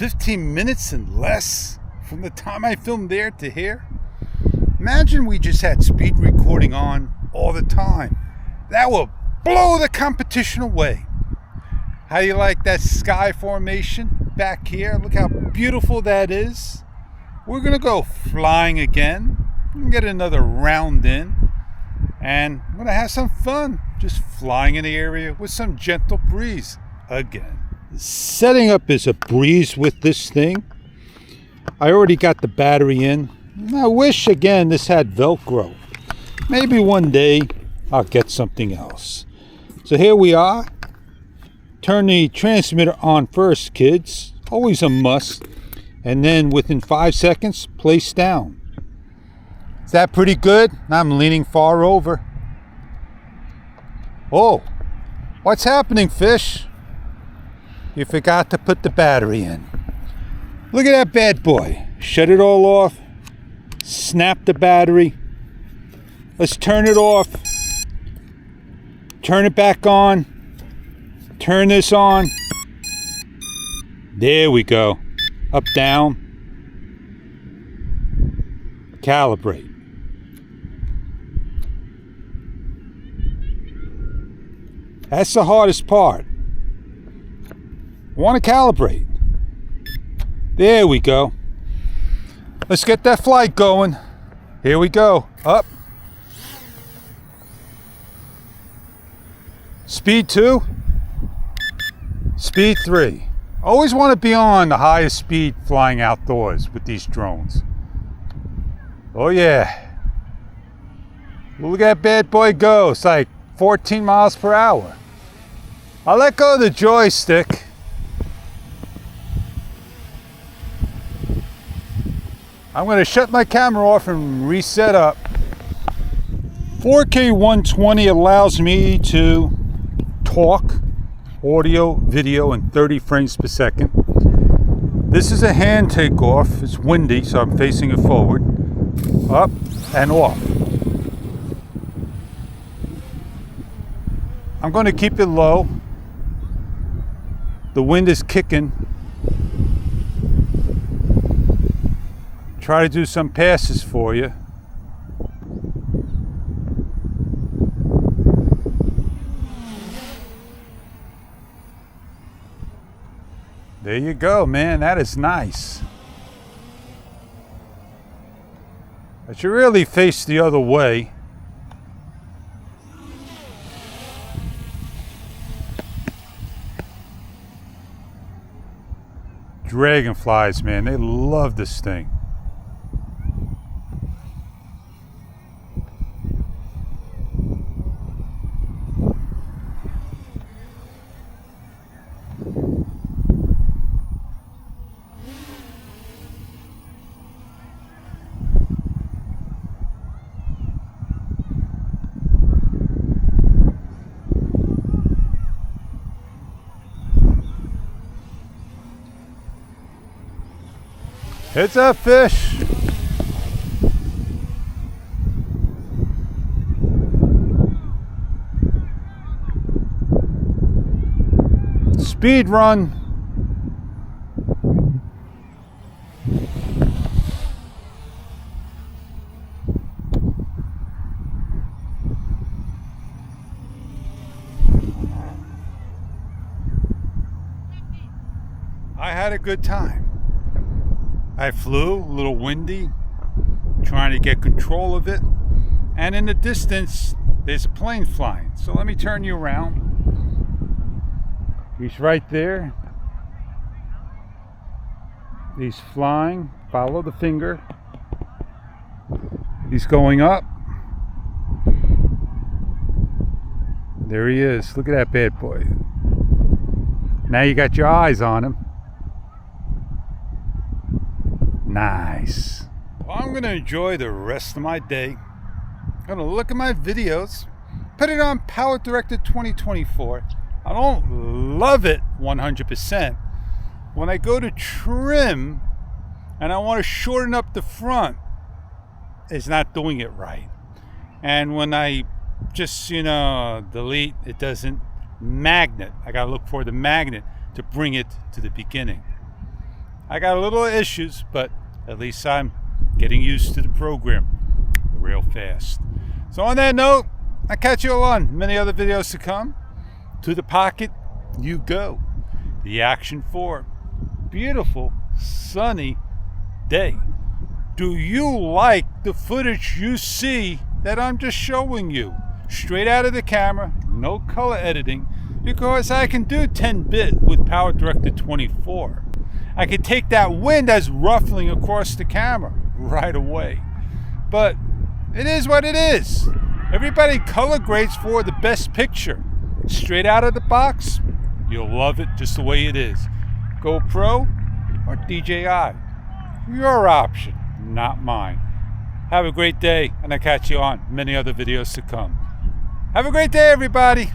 15 minutes and less from the time I filmed there to here. Imagine we just had speed recording on all the time. That will blow the competition away. How do you like that sky formation back here? Look how beautiful that is. We're gonna go flying again and get another round in, and I'm gonna have some fun just flying in the area with some gentle breeze again. Setting up is a breeze with this thing. I already got the battery in. I wish again this had Velcro. Maybe one day I'll get something else. So here we are. Turn the transmitter on first, kids. Always a must. And then within 5 seconds, place down. Is that pretty good? I'm leaning far over. Oh, what's happening, fish? You forgot to put the battery in. Look at that bad boy. Shut it all off. Snap the battery. Let's turn it off. Turn it back on. Turn this on. There we go. Up, down. Calibrate. That's the hardest part. I want to calibrate. There we go. Let's get that flight going. Here we go. Up. Speed 2. Speed 3. Always want to be on the highest speed flying outdoors with these drones. Oh yeah. Look at that bad boy go. It's like 14 miles per hour. I'll let go of the joystick. I'm going to shut my camera off and reset up. 4K 120 allows me to talk, audio, video in 30 frames per second. This is a hand takeoff. It's windy, so I'm facing it forward. Up and off. I'm going to keep it low. The wind is kicking. Try to do some passes for you. There you go, man. That is nice. I should really face the other way. Dragonflies, man, they love this thing. Heads up, fish. Speed run. I had a good time. I flew, a little windy, trying to get control of it. And in the distance, there's a plane flying. So let me turn you around. He's right there. He's flying. Follow the finger. He's going up. There he is. Look at that bad boy. Now you got your eyes on him. Nice. Well, I'm going to enjoy the rest of my day. I'm going to look at my videos, put it on Power Director 2024. I don't love it 100%. When I go to trim and I want to shorten up the front, it's not doing it right. And when I just, delete, it doesn't magnet. I got to look for the magnet to bring it to the beginning. I got a little issues, but at least I'm getting used to the program real fast. So on that note, I'll catch you all on many other videos to come. To the pocket you go. The Action 4. Beautiful, sunny day. Do you like the footage you see that I'm just showing you? Straight out of the camera, no color editing, because I can do 10-bit with Power Director 24. I can take that wind that's ruffling across the camera right away. But it is what it is. Everybody color grades for the best picture. Straight out of the box, you'll love it just the way it is. GoPro or DJI? Your option, not mine. Have a great day, and I'll catch you on many other videos to come. Have a great day, everybody.